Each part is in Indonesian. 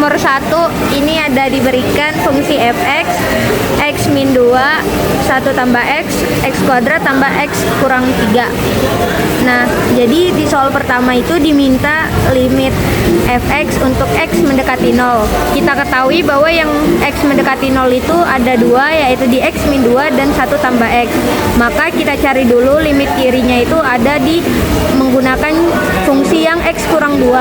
nomor 1 ini ada diberikan fungsi fx, x min 2, 1 tambah x kuadrat tambah x kurang 3. Nah, jadi di soal pertama itu diminta limit fx untuk x mendekati 0. Kita ketahui bahwa yang x mendekati 0 itu ada 2, yaitu di x min 2 dan 1 tambah x. Maka kita cari dulu limit kirinya itu ada di menggunakan fungsi yang x kurang 2.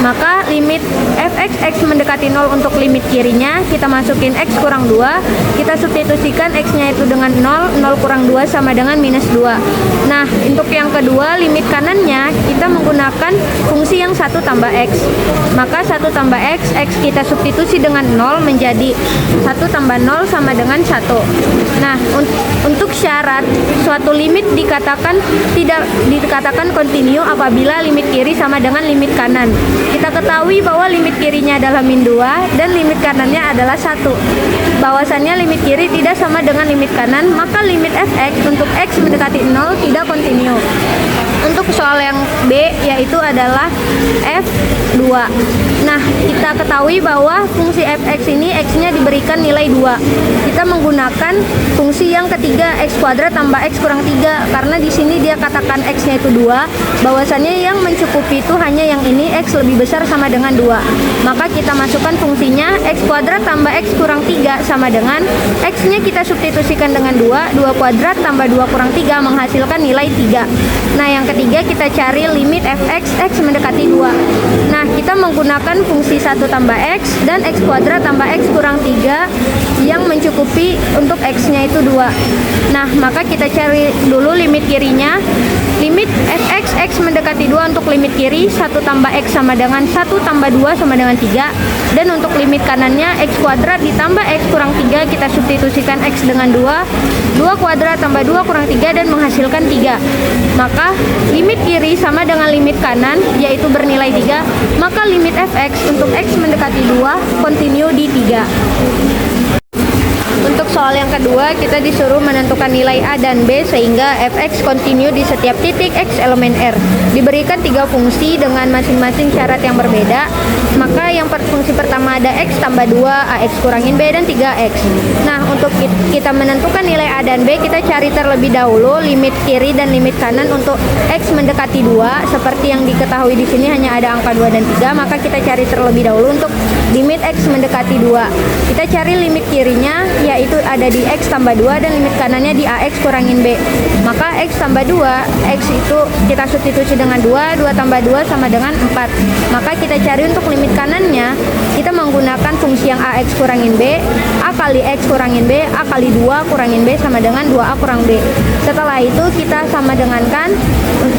Maka limit fx x mendekati 0 untuk limit kirinya kita masukin x kurang 2, kita substitusikan x-nya itu dengan 0, 0 kurang 2 sama dengan minus 2. Nah, untuk yang kedua limit kanannya kita menggunakan fungsi yang 1 tambah x. Maka 1 tambah x kita substitusi dengan 0 menjadi 1 tambah 0 sama dengan 1. Nah, untuk syarat suatu limit tidak dikatakan kontinu apabila limit kiri sama dengan limit kanan. Kita ketahui bahwa limit kirinya adalah min 2 dan limit kanannya adalah 1. Bahwasannya limit kiri tidak sama dengan limit kanan, maka limit fx untuk x mendekati 0 tidak kontinu. Untuk soal yang B yaitu adalah f2. Nah, kita ketahui bahwa fungsi fx ini x-nya diberikan nilai 2. Kita menggunakan fungsi yang ketiga x kuadrat tambah x kurang 3 karena di sini dia katakan x-nya itu 2. Bahwasannya yang mencukupi itu hanya yang ini, x lebih besar sama dengan 2. Maka kita masukkan fungsinya x kuadrat tambah x kurang 3 sama dengan x-nya kita substitusikan dengan 2 kuadrat tambah 2 kurang 3 menghasilkan nilai 3. Nah, yang ketiga kita cari limit fx x mendekati 2. Nah, kita menggunakan fungsi 1 tambah x dan x kuadrat tambah x kurang 3 yang mencukupi untuk x-nya itu 2. Nah, maka kita cari dulu limit kirinya. Limit fx x mendekati 2 untuk limit kiri 1 tambah x sama dengan 1 tambah 2 sama dengan 3. Dan untuk limit kanannya x kuadrat ditambah x kurang 3 kita substitusikan x dengan 2 kuadrat tambah 2 kurang 3 dan menghasilkan 3. Maka limit kiri sama dengan limit kanan yaitu bernilai 3. Maka limit fx untuk x mendekati 2 kontinu di 3. Untuk soal yang kedua, kita disuruh menentukan nilai A dan B sehingga fx kontinu di setiap titik x elemen R. Diberikan 3 fungsi dengan masing-masing syarat yang berbeda. Maka yang fungsi pertama ada x tambah 2, ax kurangin b dan 3x. Nah, untuk kita menentukan nilai A dan B, kita cari terlebih dahulu limit kiri dan limit kanan untuk x mendekati 2. Seperti yang diketahui di sini hanya ada angka 2 dan 3, maka kita cari terlebih dahulu untuk limit x mendekati 2. Kita cari limit kirinya yaitu ada di x tambah 2 dan limit kanannya di ax kurangin b. Maka x tambah 2, x itu kita substitusi dengan 2 tambah 2 sama dengan 4. Maka kita cari untuk limit kanannya, kita menggunakan fungsi yang ax kurangin b, a kali x kurangin b, a kali 2 kurangin b sama dengan 2a kurang b. Setelah itu kita sama dengankan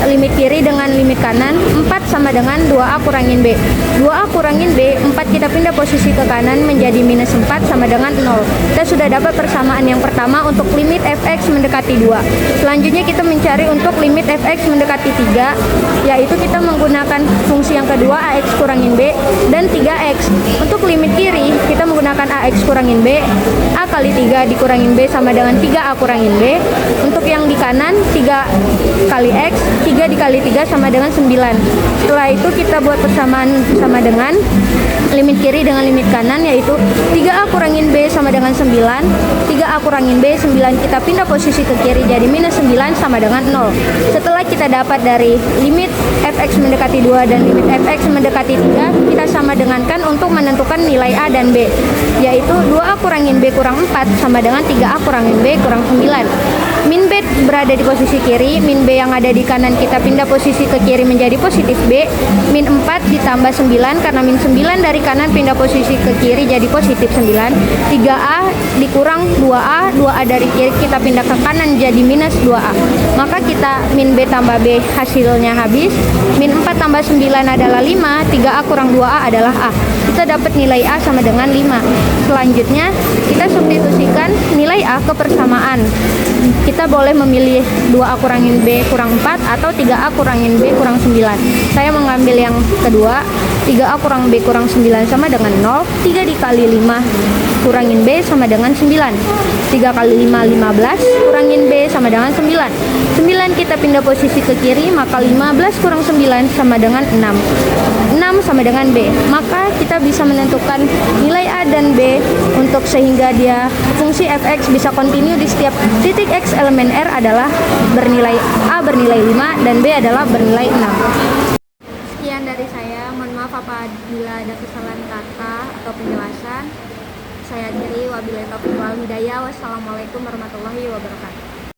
limit kiri dengan limit kanan, 4 sama dengan 2a kurangin b. 2a kurangin b, 4 kita pindah posisi ke kanan menjadi minus 4 sama dengan 0. Kita sudah dapat persamaan yang pertama untuk limit fx mendekati 2. Selanjutnya kita mencari untuk limit fx mendekati 3, yaitu kita menggunakan fungsi yang kedua ax kurangin b dan 3x. Untuk limit kiri kita menggunakan ax kurangin b, a kali 3 dikurangin b sama dengan 3a kurangin b. Untuk yang di kanan 3 kali x, 3 dikali 3 sama dengan 9. Setelah itu kita buat persamaan sama dengan limit kiri dengan limit kanan yaitu 3a kurangin b sama dengan 9, 3a kurangin b, 9 kita pindah posisi ke kiri jadi minus 9 sama dengan 0. Setelah kita dapat dari limit fx mendekati 2 dan limit fx mendekati 3, kita sama dengankan untuk menentukan nilai a dan b, yaitu 2a kurangin b kurang 4 sama dengan 3a kurangin b kurang 9. Min b berada di posisi kiri, min b yang ada di kanan kita pindah posisi ke kiri menjadi positif b, min 4 ditambah 9 karena min 9 dari kanan pindah posisi ke kiri jadi positif 9, 3a dikurang 2a, 2a dari kiri kita pindah ke kanan jadi minus 2a. Maka kita min b tambah b hasilnya habis, min 4 tambah 9 adalah 5, 3a kurang 2a adalah a. Kita dapat nilai a sama dengan 5. Selanjutnya kita substitusikan nilai a ke persamaan. Kita boleh memilih 2a kurangin b kurang 4 atau 3a kurangin b kurang 9. Saya mengambil yang kedua. 3A kurang B kurang 9 sama dengan 0. 3 dikali 5 kurangin B sama dengan 9. 3 kali 5, 15. Kurangin B sama dengan 9. 9 kita pindah posisi ke kiri, maka 15 kurang 9 sama dengan 6. 6 sama dengan B. Maka kita bisa menentukan nilai A dan B untuk sehingga dia fungsi f(x) bisa kontinu di setiap titik X elemen R adalah bernilai A bernilai 5 dan B adalah bernilai 6. Sekian dari saya, mohon maaf apabila ada kesalahan kata atau penjelasan. Saya akhiri, wabillahi taufiq wal hidayah. Wassalamualaikum warahmatullahi wabarakatuh.